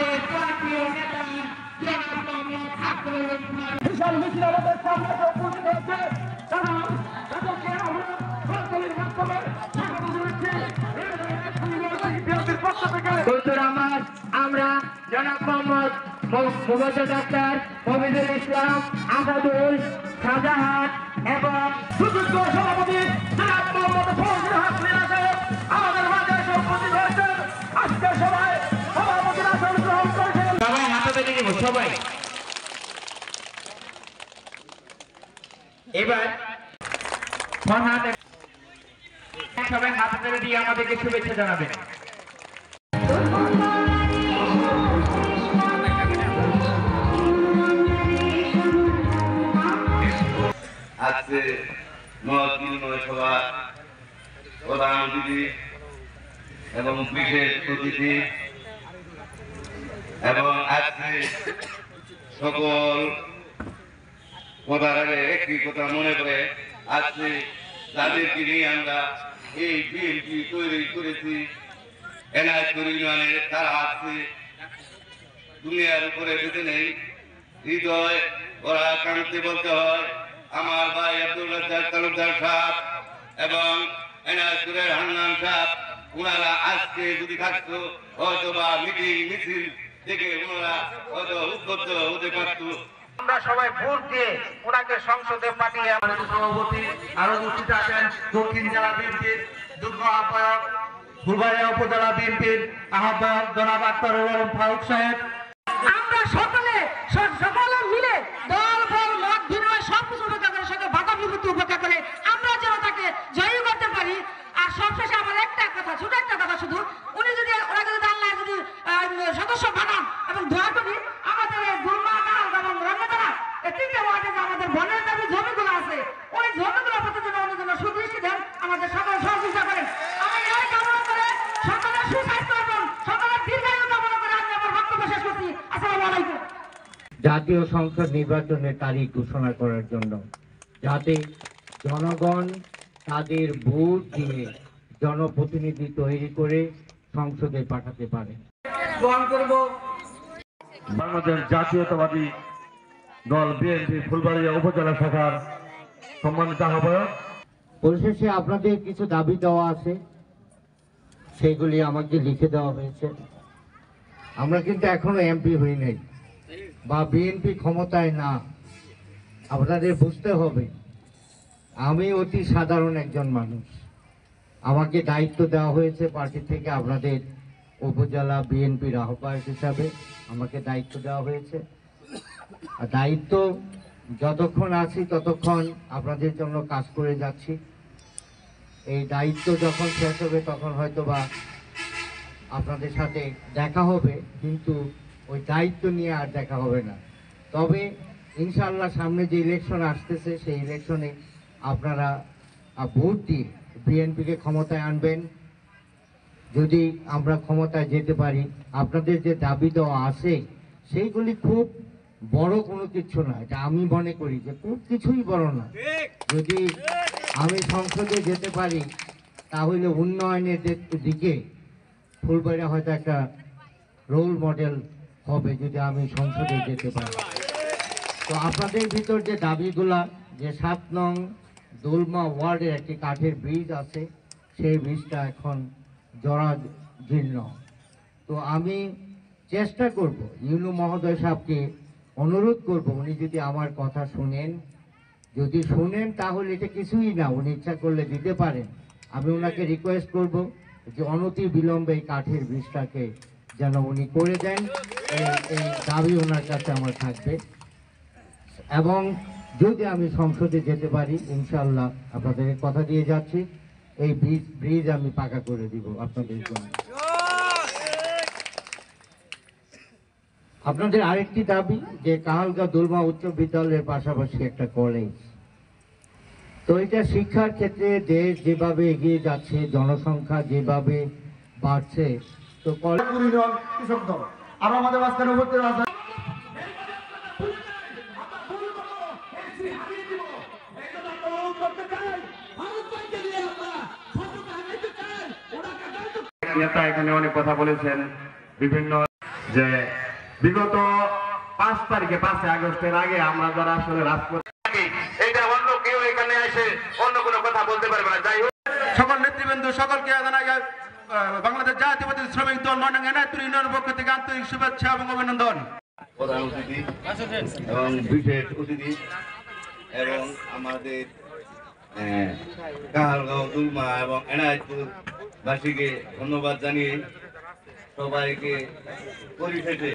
আমাদের প্রান্তীয় নেতা জনাব মোহাম্মদ আব্দুল রহমান বিশাল মিছিল আমাদের সামনে উপস্থিত হয়েছে। তাদেরকে আমরা সরকারের মাধ্যমে স্বাগত জানাচ্ছি। আমরা জনাব মোহাম্মদ মুবাজ্জল ডাক্তার মমিনুল ইসলাম আসাদুল শাহজাহান এবং সুযোগ্য সভাপতি জনাব মোহাম্মদ ফজলুল হক মিয়া সাহেব আমাদের মাঝে এসে উপস্থিত হয়েছেন। আজকের সভায় সভাপতির আসন গ্রহণ করেছেন। সবাই হাতে তুলে নিব সবাই। এবার সবাই হাতে তুলে দিয়ে আমাদেরকে শুভেচ্ছা জানাবেন। আজকে নয় সভা প্রধান অতিথি এবং বিশেষ অতিথি এবং আজকে সকল পদার একটি কথা মনে করে আজকে যাদেরকে নিয়ে আমরা এই বিএনপি তৈরি করেছি এনায়তপুর ইউনিয়নের তারা আছে দুনিয়ার উপরে বেঁচে নেই। হৃদয় ওরা কানতে বলতে হয় আমার ভাই আব্দুল রাজ্জাক তালুকদার সাহেব এবং এনায়তপুরের হান্নান সাহেব, ওনারা আজকে যদি থাকতো হয়তো বা মিটিং মিছিল থেকে ওনারা হয়তো উদ্বুদ্ধ হতে পারত। আমরা সবাই ভোট দিয়ে ওনাকে সংসদে পাঠিয়ে আমাদের সভাপতি আরো উপস্থিত আছেন দক্ষিণ জেলা বিএনপির যুগ্ম আহ্বায়ক, ফুলবাড়িয়া উপজেলা বিএনপির আহ্বায়ক জনাব আক্তারুল আলম ফারুক সাহেব। আমরা সকলে মিলে দল বল মত বিনিময় সবকিছু উপেক্ষা করে সাথে বাধা বিপত্তি উপেক্ষা করে আমরা যেন তাকে জয়ী করতে পারি। আর সবশেষে আমার একটা কথা, ছোট একটা কথা, শুধু উনি যদি ওনাকে যদি আল্লাহ যদি সদস্য বানান এবং দোয়া করি আমাদের গুরমা এবং রঙ্গতলা এই তিনটে ওয়ার্ডে যে আমাদের বনের দাবি জমিগুলো আছে ওই জমিগুলোর প্রতি যেন উনি যেন সুদৃষ্টি দেন, আমাদের সকল সহযোগিতা করেন। আমি এই কামনা করে সকলের সুস্বাস্থ্য এবং সকলের দীর্ঘায়ু কামনা করে আমি আমার বক্তব্য শেষ করছি। আসসালামু আলাইকুম। জাতীয় সংসদ নির্বাচনের তারিখ ঘোষণা করার জন্য যাতে জনগণ তাদের ভোট দিয়ে জনপ্রতিনিধি তৈরি করে সংসদে পাঠাতে পারে। বাংলাদেশ জাতীয়তাবাদী দল বিএনপি ফুলবাড়িয়া উপজেলা শাখার সম্মানিত আহ্বায়ক। পরিশেষে আপনাদের কিছু দাবি দেওয়া আছে, সেগুলি আমাকে লিখে দেওয়া হয়েছে। আমরা কিন্তু এখনো এমপি হই নাই বা বিএনপি ক্ষমতায় না। আপনাদের বুঝতে হবে আমি অতি সাধারণ একজন মানুষ। আমাকে দায়িত্ব দেওয়া হয়েছে পার্টি থেকে, আপনাদের উপজেলা বিএনপির আহ্বায়ক হিসাবে আমাকে দায়িত্ব দেওয়া হয়েছে। আর দায়িত্ব যতক্ষণ আছি ততক্ষণ আপনাদের জন্য কাজ করে যাচ্ছি। এই দায়িত্ব যখন শেষ হবে তখন হয়তো বা আপনাদের সাথে দেখা হবে, কিন্তু ওই দায়িত্ব নিয়ে আর দেখা হবে না। তবে ইনশাআল্লাহ সামনে যে ইলেকশন আসতেছে সেই ইলেকশনে আপনারা ভোট দিয়ে বিএনপিকে ক্ষমতায় আনবেন। যদি আমরা ক্ষমতায় যেতে পারি, আপনাদের যে দাবি দেওয়া আছে সেইগুলি খুব বড় কোনো কিছু না, এটা আমি মনে করি যে খুব কিছুই বড় না। যদি আমি সংসদে যেতে পারি তাহলে উন্নয়নের দিকে ফুলবাড়িয়া হয়তো একটা রোল মডেল হবে যদি আমি সংসদে যেতে পারি। তো আপনাদের ভিতর যে দাবিগুলা, যে 7 নং দোলমা ওয়ার্ডে একটি কাঠের ব্রিজ আছে, সেই ব্রিজটা এখন জরাজীর্ণ। তো আমি চেষ্টা করব, ইউনু মহোদয় সাহেবকে অনুরোধ করব, উনি যদি আমার কথা শুনেন, যদি শুনেন তাহলে এটা কিছুই না, উনি ইচ্ছা করলে দিতে পারেন। আমি ওনাকে রিকোয়েস্ট করব যে অনতি বিলম্বে এই কাঠের ব্রিজটাকে যেন উনি করে দেন। এই দাবি ওনার কাছে আমার থাকবে। এবং যদি আমি সংসদে যেতে পারি ইনশাআল্লাহ আপনাদের কথা দিয়ে যাচ্ছি, এই ব্রিজ আমি পাকা করে দিব আপনাদের জন্য। আপনাদের আরেকটি দাবি যে কাহালগা দোলমা উচ্চ বিদ্যালয়ের পাশাপাশি একটা কলেজ। তো এটা শিক্ষার ক্ষেত্রে দেশ যেভাবে এগিয়ে যাচ্ছে, জনসংখ্যা যেভাবে বাড়ছে, তো কলেজ কৃষক দল আর আমাদের মাঝখানে উপস্থিত আছে নেতা এখানে অনেক কথা বলেছেন। বিভিন্ন যে বিগত 5 তারিখে 5 আগস্টের আগে আমরা যারা আসলে রাজপথ এটা অন্য কেউ এখানে এসে অন্য কোনো কথা বলতে পারবে না। যাই হোক, সকল নেতৃবৃন্দ সকলকে জানাই বাংলাদেশ জাতীয়তাবাদী শ্রমিক দল নয়নং এনায়তপুর ইউনিয়নের পক্ষ থেকে আন্তরিক শুভেচ্ছা এবং অভিনন্দন। প্রধান অতিথি এবং বিশেষ অতিথি এবং আমাদের কাহালগাঁও দুলমা এবং এনায়তপুর বাসীকে ধন্যবাদ জানিয়ে সবাইকে পরিশেষে